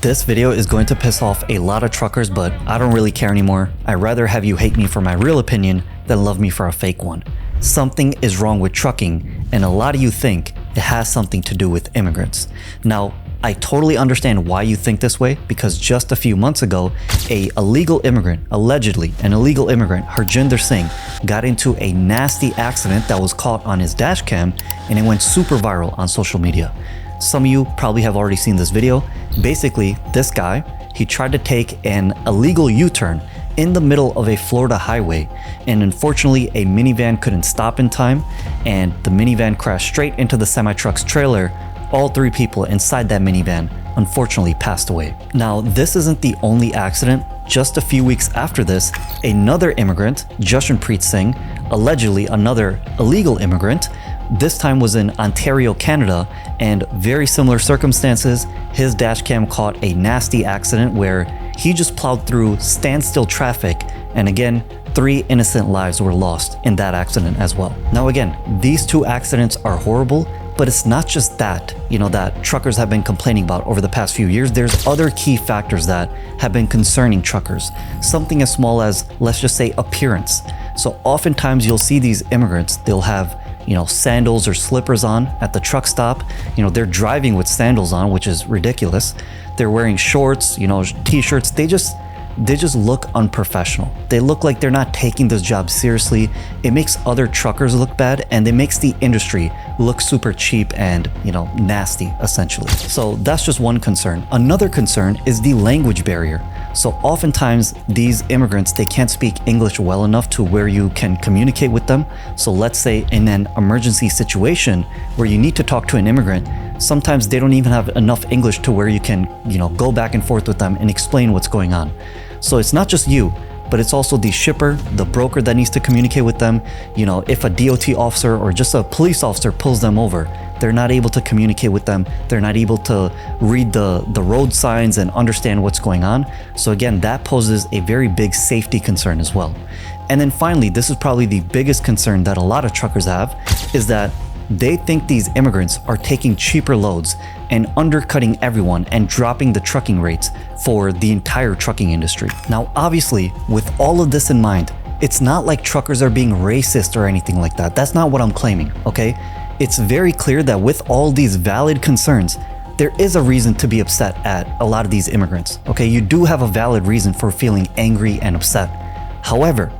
This video is going to piss off a lot of truckers, but I don't really care anymore. I'd rather have you hate me for my real opinion than love me for a fake one. Something is wrong with trucking, and a lot of you think it has something to do with immigrants. Now, I totally understand why you think this way, because just a few months ago, allegedly an illegal immigrant, Harjinder Singh, got into a nasty accident that was caught on his dash cam, and it went super viral on social media. Some of you probably have already seen this video. Basically, this guy, he tried to take an illegal U-turn in the middle of a Florida highway, and unfortunately a minivan couldn't stop in time, and the minivan crashed straight into the semi-truck's trailer. All three people inside that minivan unfortunately passed away. Now, this isn't the only accident. Just a few weeks after this, another immigrant, Jashanpreet Singh, allegedly another illegal immigrant, this time was in Ontario, Canada, and very similar circumstances. His dash cam caught a nasty accident where he just plowed through standstill traffic, and again, 3 innocent lives were lost in that accident as well. Now again, these two accidents are horrible, but it's not just that, that truckers have been complaining about over the past few years. There's other key factors that have been concerning truckers. Something as small as, let's just say, appearance. So oftentimes you'll see these immigrants, they'll have sandals or slippers on at the truck stop. They're driving with sandals on, which is ridiculous. They're wearing shorts, t-shirts. They just look unprofessional. They look like they're not taking this job seriously. It makes other truckers look bad, and it makes the industry look super cheap and, nasty, essentially. So that's just one concern. Another concern is the language barrier. So oftentimes these immigrants, they can't speak English well enough to where you can communicate with them. So let's say in an emergency situation where you need to talk to an immigrant, sometimes they don't even have enough English to where you can, go back and forth with them and explain what's going on. So it's not just you, but it's also the shipper, the broker that needs to communicate with them. If a DOT officer or just a police officer pulls them over, they're not able to communicate with them. They're not able to read the road signs and understand what's going on. So again, that poses a very big safety concern as well. And then finally, this is probably the biggest concern that a lot of truckers have, is that they think these immigrants are taking cheaper loads and undercutting everyone and dropping the trucking rates for the entire trucking industry. Now, obviously, with all of this in mind, it's not like truckers are being racist or anything like that. That's not what I'm claiming, okay? It's very clear that with all these valid concerns, there is a reason to be upset at a lot of these immigrants, okay? You do have a valid reason for feeling angry and upset. However,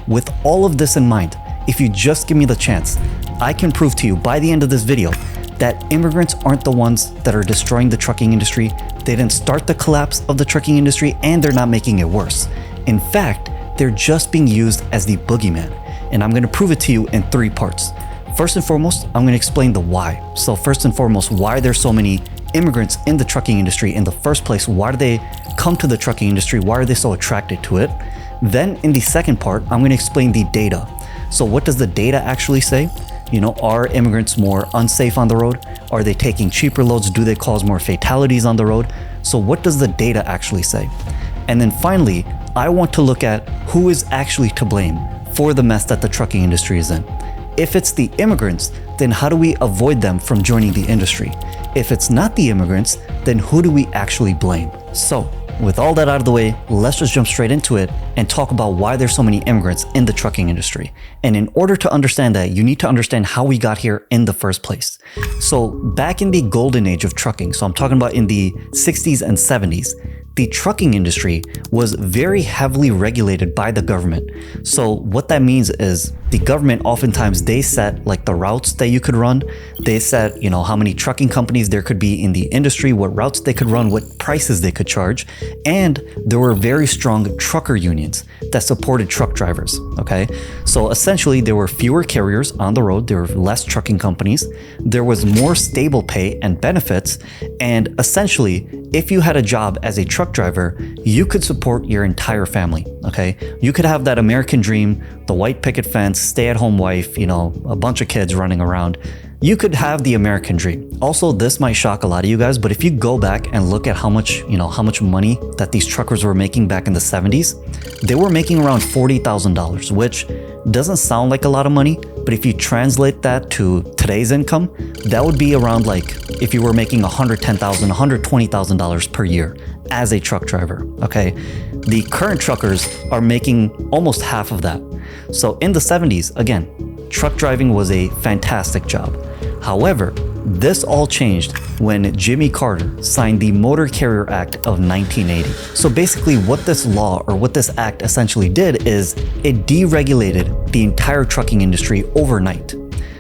with all of this in mind, if you just give me the chance, I can prove to you by the end of this video that immigrants aren't the ones that are destroying the trucking industry. They didn't start the collapse of the trucking industry, and they're not making it worse. In fact, they're just being used as the boogeyman. And I'm gonna prove it to you in 3 parts. First and foremost, I'm gonna explain the why. So first and foremost, why there's so many immigrants in the trucking industry in the first place. Why do they come to the trucking industry? Why are they so attracted to it? Then in the second part, I'm gonna explain the data. So what does the data actually say? Are immigrants more unsafe on the road? Are they taking cheaper loads? Do they cause more fatalities on the road? So what does the data actually say? And then finally, I want to look at who is actually to blame for the mess that the trucking industry is in. If it's the immigrants, then how do we avoid them from joining the industry? If it's not the immigrants, then who do we actually blame? So, with all that out of the way, let's just jump straight into it and talk about why there's so many immigrants in the trucking industry. And in order to understand that, you need to understand how we got here in the first place. So back in the golden age of trucking, so I'm talking about in the 60s and 70s, the trucking industry was very heavily regulated by the government. So what that means is the government oftentimes, they set like the routes that you could run. They set, how many trucking companies there could be in the industry, what routes they could run, what prices they could charge. And there were very strong trucker unions that supported truck drivers, okay? So essentially there were fewer carriers on the road. There were less trucking companies. There was more stable pay and benefits. And essentially, if you had a job as a truck driver, you could support your entire family, okay? You could have that American dream, the white picket fence, stay-at-home wife, a bunch of kids running around. You could have the American dream. Also, this might shock a lot of you guys, but if you go back and look at how much money that these truckers were making back in the 70s, they were making around $40,000, which doesn't sound like a lot of money, But if you translate that to today's income, that would be around like if you were making $110,000, $120,000 per year as a truck driver, okay? The current truckers are making almost half of that. So in the 70s, again, truck driving was a fantastic job. However, this all changed when Jimmy Carter signed the Motor Carrier Act of 1980. So basically what this law or what this act essentially did is it deregulated the entire trucking industry overnight.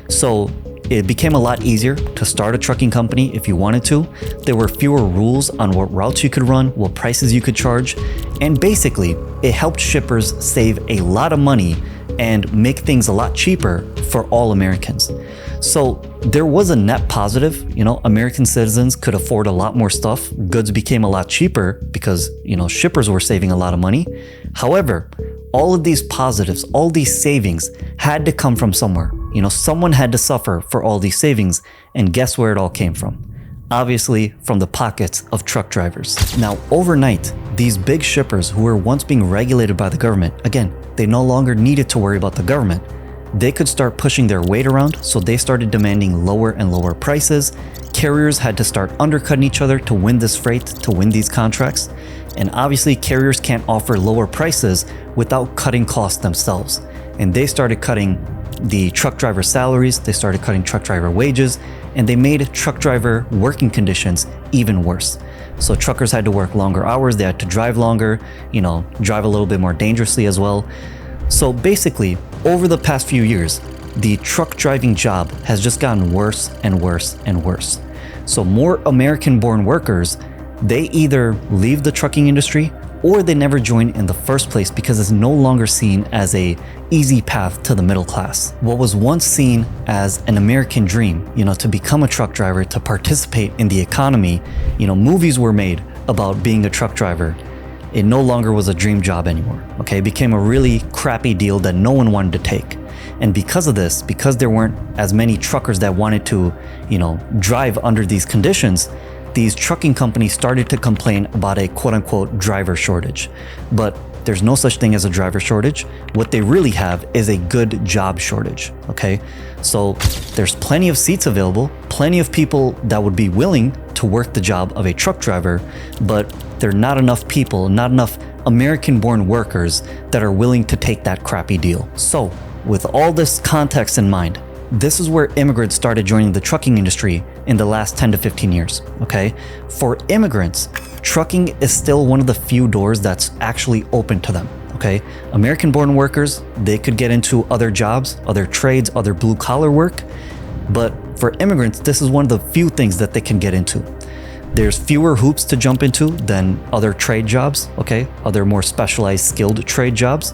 So it became a lot easier to start a trucking company if you wanted to. There were fewer rules on what routes you could run, what prices you could charge, and basically it helped shippers save a lot of money and make things a lot cheaper for all Americans. So there was a net positive. American citizens could afford a lot more stuff. Goods became a lot cheaper because, shippers were saving a lot of money. However, all of these positives, all these savings had to come from somewhere. Someone had to suffer for all these savings. And guess where it all came from? Obviously from the pockets of truck drivers. Now, overnight, these big shippers who were once being regulated by the government, again, they no longer needed to worry about the government. They could start pushing their weight around, so they started demanding lower and lower prices. Carriers had to start undercutting each other to win this freight, to win these contracts. And obviously, carriers can't offer lower prices without cutting costs themselves. And they started cutting the truck driver salaries, they started cutting truck driver wages, and they made truck driver working conditions even worse. So truckers had to work longer hours, they had to drive longer, drive a little bit more dangerously as well. So basically, over the past few years, the truck driving job has just gotten worse and worse and worse. So more American-born workers, they either leave the trucking industry or they never join in the first place because it's no longer seen as a easy path to the middle class. What was once seen as an American dream, to become a truck driver, to participate in the economy, movies were made about being a truck driver. It no longer was a dream job anymore, okay? It became a really crappy deal that no one wanted to take. And because of this, because there weren't as many truckers that wanted to, drive under these conditions, these trucking companies started to complain about a quote-unquote driver shortage. But there's no such thing as a driver shortage. What they really have is a good job shortage, okay? So there's plenty of seats available, plenty of people that would be willing to work the job of a truck driver, but there are not enough people, not enough American-born workers that are willing to take that crappy deal. So with all this context in mind, this is where immigrants started joining the trucking industry in the last 10 to 15 years, okay? For immigrants, trucking is still one of the few doors that's actually open to them, okay? American-born workers, they could get into other jobs, other trades, other blue-collar work, but for immigrants, this is one of the few things that they can get into. There's fewer hoops to jump into than other trade jobs, okay? Other more specialized, skilled trade jobs.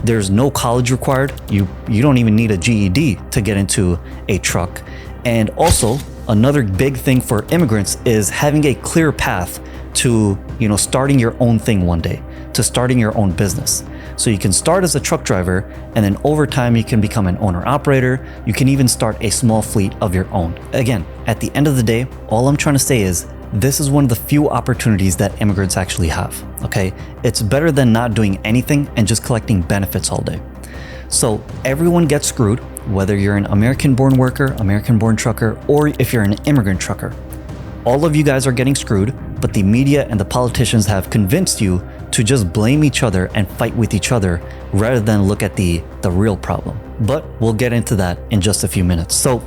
There's no college required. You don't even need a GED to get into a truck. And also, another big thing for immigrants is having a clear path to, starting your own thing one day, to starting your own business. So you can start as a truck driver, and then over time you can become an owner-operator. You can even start a small fleet of your own. Again, at the end of the day, all I'm trying to say is this is one of the few opportunities that immigrants actually have, okay? It's better than not doing anything and just collecting benefits all day. So everyone gets screwed, whether you're an American-born worker, American-born trucker, or if you're an immigrant trucker. All of you guys are getting screwed, but the media and the politicians have convinced you to just blame each other and fight with each other rather than look at the real problem. But we'll get into that in just a few minutes. So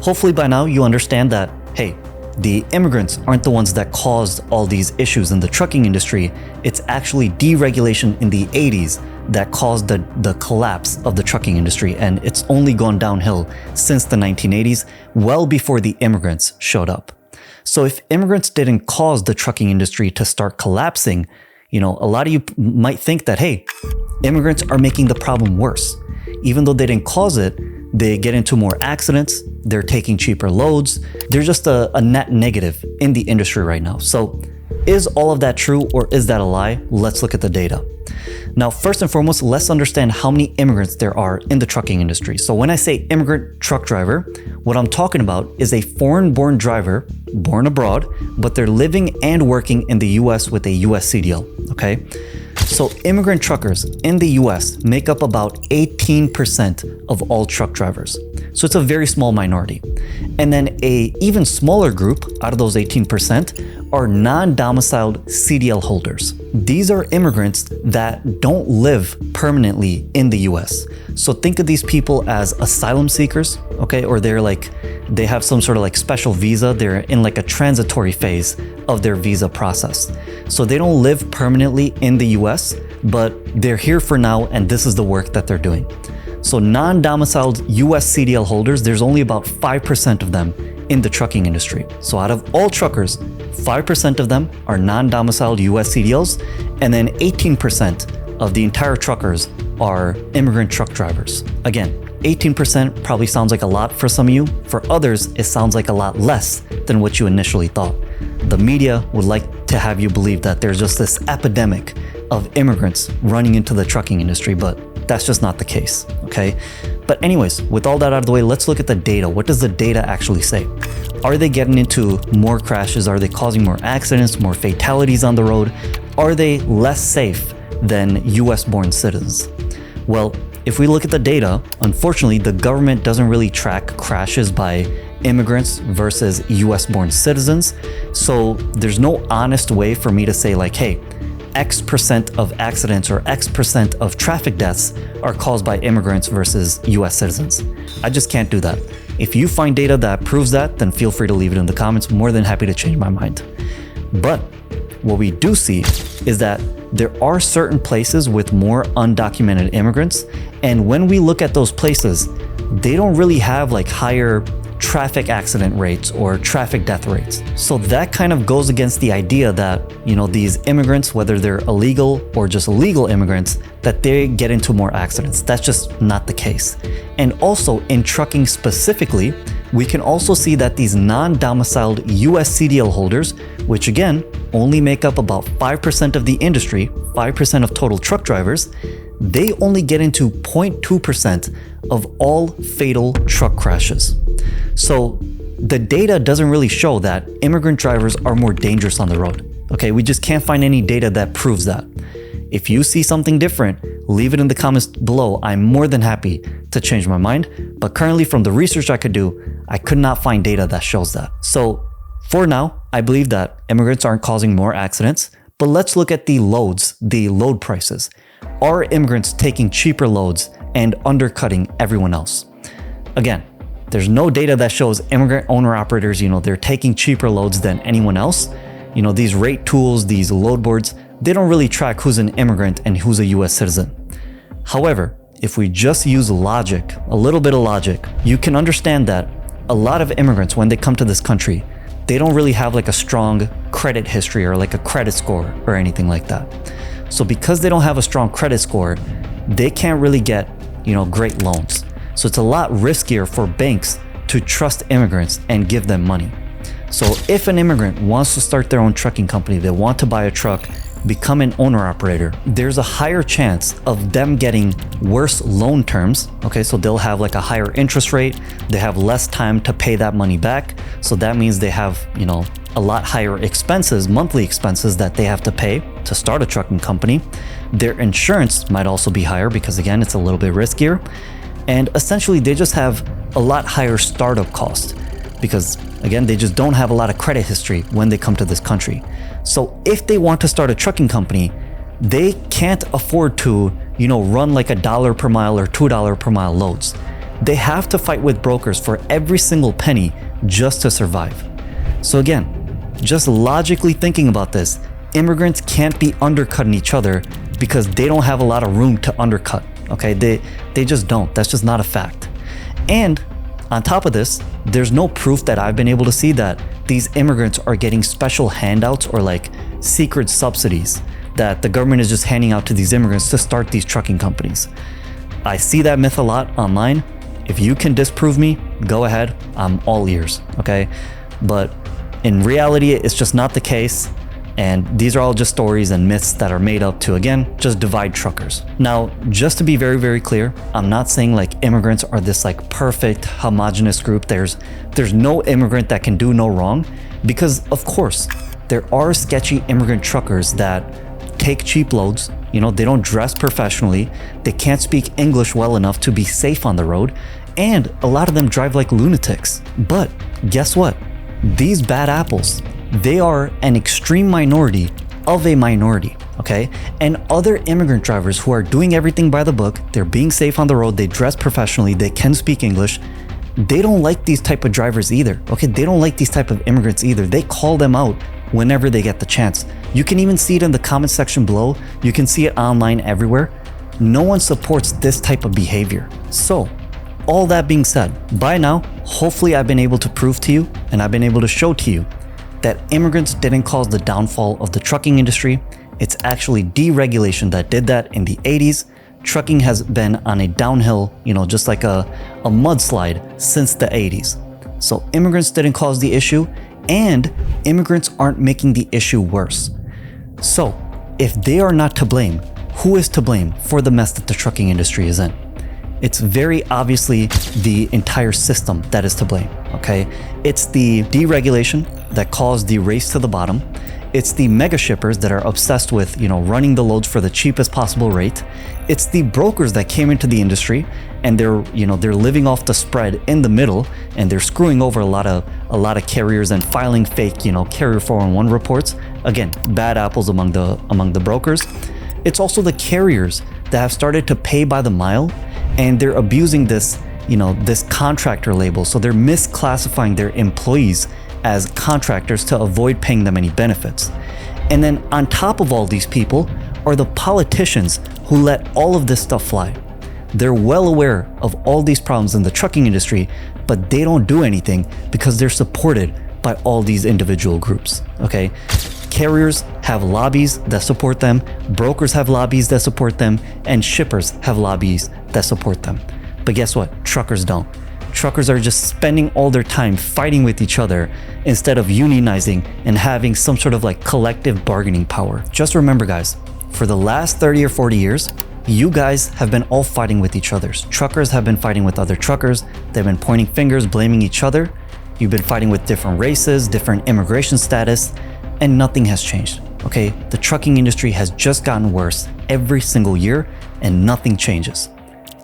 hopefully by now you understand that, hey, the immigrants aren't the ones that caused all these issues in the trucking industry. It's actually deregulation in the 80s that caused the collapse of the trucking industry, and it's only gone downhill since the 1980s, well before the immigrants showed up. So if immigrants didn't cause the trucking industry to start collapsing, a lot of you might think that, hey, immigrants are making the problem worse. Even though they didn't cause it, they get into more accidents, they're taking cheaper loads. They're just a net negative in the industry right now. So is all of that true or is that a lie? Let's look at the data. Now, first and foremost, let's understand how many immigrants there are in the trucking industry. So when I say immigrant truck driver, what I'm talking about is a foreign-born driver, born abroad, but they're living and working in the US with a US CDL, okay? So immigrant truckers in the US make up about 18% of all truck drivers. So it's a very small minority. And then a even smaller group out of those 18% are non-domiciled CDL holders. These are immigrants that don't live permanently in the US. So think of these people as asylum seekers, okay? Or they have some sort of like special visa. They're in like a transitory phase of their visa process. So they don't live permanently in the US, but they're here for now and this is the work that they're doing. So non-domiciled US CDL holders, there's only about 5% of them in the trucking industry. So out of all truckers, 5% of them are non-domiciled US CDLs, and then 18% of the entire truckers are immigrant truck drivers. Again, 18% probably sounds like a lot for some of you. For others, it sounds like a lot less than what you initially thought. The media would like to have you believe that there's just this epidemic of immigrants running into the trucking industry, but that's just not the case, okay? But anyways, with all that out of the way, let's look at the data. What does the data actually say? Are they getting into more crashes? Are they causing more accidents, more fatalities on the road? Are they less safe than US-born citizens? Well, if we look at the data, unfortunately, the government doesn't really track crashes by immigrants versus US-born citizens. So there's no honest way for me to say like, hey, X% of accidents or X% of traffic deaths are caused by immigrants versus US citizens. I just can't do that. If you find data that proves that, then feel free to leave it in the comments. More than happy to change my mind. But what we do see is that there are certain places with more undocumented immigrants. And when we look at those places, they don't really have like higher traffic accident rates or traffic death rates. So that kind of goes against the idea that, these immigrants, whether they're illegal or just legal immigrants, that they get into more accidents. That's just not the case. And also in trucking specifically, we can also see that these non-domiciled US CDL holders, which again, only make up about 5% of the industry, 5% of total truck drivers, they only get into 0.2% of all fatal truck crashes. So the data doesn't really show that immigrant drivers are more dangerous on the road. Okay, we just can't find any data that proves that. If you see something different, leave it in the comments below. I'm more than happy to change my mind. But currently from the research I could do, I could not find data that shows that. So for now, I believe that immigrants aren't causing more accidents, but let's look at the load prices. Are immigrants taking cheaper loads and undercutting everyone else? Again, there's no data that shows immigrant owner-operators, they're taking cheaper loads than anyone else. These rate tools, these load boards, they don't really track who's an immigrant and who's a US citizen. However, if we just use logic, a little bit of logic, you can understand that a lot of immigrants, when they come to this country, they don't really have like a strong credit history or like a credit score or anything like that. So because they don't have a strong credit score, they can't really get, great loans. So it's a lot riskier for banks to trust immigrants and give them money. So if an immigrant wants to start their own trucking company, they want to buy a truck, become an owner operator, there's a higher chance of them getting worse loan terms. Okay, so they'll have like a higher interest rate. They have less time to pay that money back. So that means they have, a lot higher expenses, monthly expenses that they have to pay to start a trucking company. Their insurance might also be higher because again, it's a little bit riskier. And essentially they just have a lot higher startup cost because again, they just don't have a lot of credit history when they come to this country. So if they want to start a trucking company, they can't afford to, run like $1 per mile or $2 per mile loads. They have to fight with brokers for every single penny just to survive. So again, just logically thinking about this, immigrants can't be undercutting each other because they don't have a lot of room to undercut. Okay, they just don't. That's just not a fact. And on top of this, there's no proof that I've been able to see that these immigrants are getting special handouts or like secret subsidies that the government is just handing out to these immigrants to start these trucking companies. I see that myth a lot online. If you can disprove me, go ahead. I'm all ears, okay? But in reality, it's just not the case. And these are all just stories and myths that are made up to, again, just divide truckers. Now, just to be very, very clear, I'm not saying like immigrants are this like perfect homogenous group. There's no immigrant that can do no wrong because of course there are sketchy immigrant truckers that take cheap loads, they don't dress professionally, they can't speak English well enough to be safe on the road, and a lot of them drive like lunatics. But guess what? These bad apples, they are an extreme minority of a minority, okay? And other immigrant drivers who are doing everything by the book, they're being safe on the road, they dress professionally, they can speak English, they don't like these type of drivers either, okay? They don't like these type of immigrants either. They call them out whenever they get the chance. You can even see it in the comment section below. You can see it online everywhere. No one supports this type of behavior. So, all that being said, by now, hopefully I've been able to prove to you and I've been able to show to you that immigrants didn't cause the downfall of the trucking industry. It's actually deregulation that did that in the 80s. Trucking has been on a downhill, just like a mudslide since the 80s. So immigrants didn't cause the issue, and immigrants aren't making the issue worse. So if they are not to blame, who is to blame for the mess that the trucking industry is in? It's very obviously the entire system that is to blame, okay? It's the deregulation that caused the race to the bottom. It's the mega shippers that are obsessed with, running the loads for the cheapest possible rate. It's the brokers that came into the industry and they're living off the spread in the middle, and they're screwing over a lot of carriers and filing fake, carrier 411 reports. Again, bad apples among the brokers. It's also the carriers that have started to pay by the mile, and they're abusing this, this contractor label. So they're misclassifying their employees as contractors to avoid paying them any benefits. And then on top of all these people are the politicians who let all of this stuff fly. They're well aware of all these problems in the trucking industry, but they don't do anything because they're supported by all these individual groups, okay? Carriers have lobbies that support them, brokers have lobbies that support them, and shippers have lobbies that support them. But guess what? Truckers don't. Truckers are just spending all their time fighting with each other instead of unionizing and having some sort of like collective bargaining power. Just remember, guys, for the last 30 or 40 years, you guys have been all fighting with each other. Truckers have been fighting with other truckers. They've been pointing fingers, blaming each other. You've been fighting with different races, different immigration status, and nothing has changed, okay? The trucking industry has just gotten worse every single year, and nothing changes.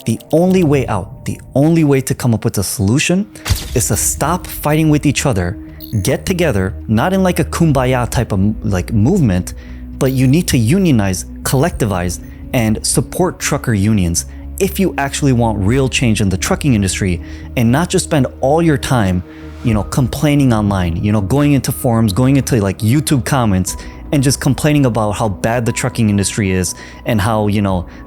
The only way out, the only way to come up with a solution is to stop fighting with each other, get together, not in like a kumbaya type of like movement, but you need to unionize, collectivize, and support trucker unions if you actually want real change in the trucking industry, and not just spend all your time, complaining online, going into forums, going into like YouTube comments, and just complaining about how bad the trucking industry is and how,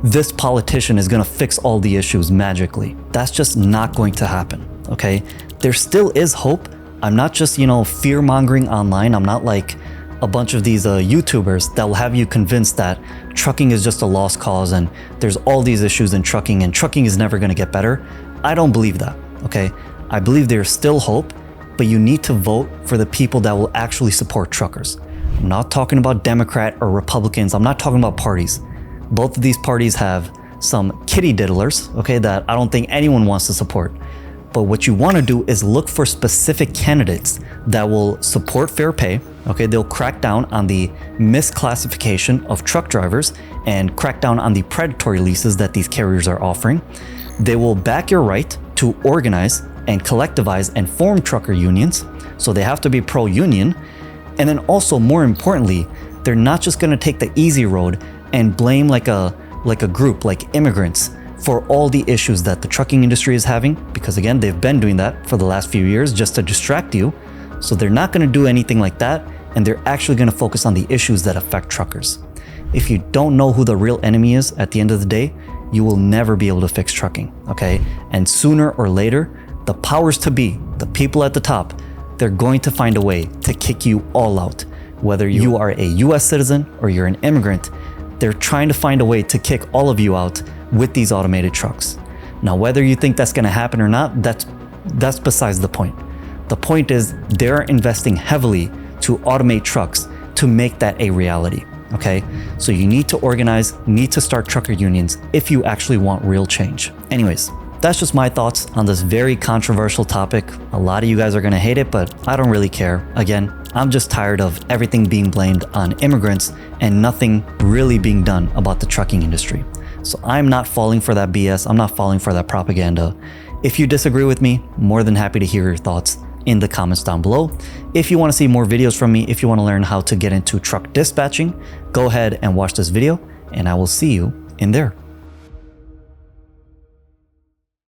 this politician is going to fix all the issues magically. That's just not going to happen, okay? There still is hope. I'm not just, fear mongering online. I'm not like a bunch of these YouTubers that will have you convinced that trucking is just a lost cause and there's all these issues in trucking and trucking is never going to get better. I don't believe that, okay? I believe there's still hope, but you need to vote for the people that will actually support truckers. I'm not talking about Democrat or Republicans. I'm not talking about parties. Both of these parties have some kitty diddlers, okay, that I don't think anyone wants to support. But what you want to do is look for specific candidates that will support fair pay, okay? They'll crack down on the misclassification of truck drivers and crack down on the predatory leases that these carriers are offering. They will back your right to organize and collectivize and form trucker unions, so they have to be pro-union. And then also, more importantly, they're not just going to take the easy road and blame like a group like immigrants for all the issues that the trucking industry is having, because again, they've been doing that for the last few years just to distract you. So they're not going to do anything like that, and they're actually going to focus on the issues that affect truckers. If you don't know who the real enemy is at the end of the day, you will never be able to fix trucking, okay? And sooner or later, the powers to be, the people at the top, they're going to find a way to kick you all out. Whether you are a US citizen or you're an immigrant, they're trying to find a way to kick all of you out with these automated trucks. Now, whether you think that's going to happen or not, that's besides the point. The point is they're investing heavily to automate trucks to make that a reality, okay? So you need to organize, need to start trucker unions if you actually want real change. Anyways, that's just my thoughts on this very controversial topic. A lot of you guys are going to hate it, but I don't really care. Again, I'm just tired of everything being blamed on immigrants and nothing really being done about the trucking industry. So I'm not falling for that BS. I'm not falling for that propaganda. If you disagree with me, more than happy to hear your thoughts in the comments down below. If you want to see more videos from me, if you want to learn how to get into truck dispatching, go ahead and watch this video, and I will see you in there.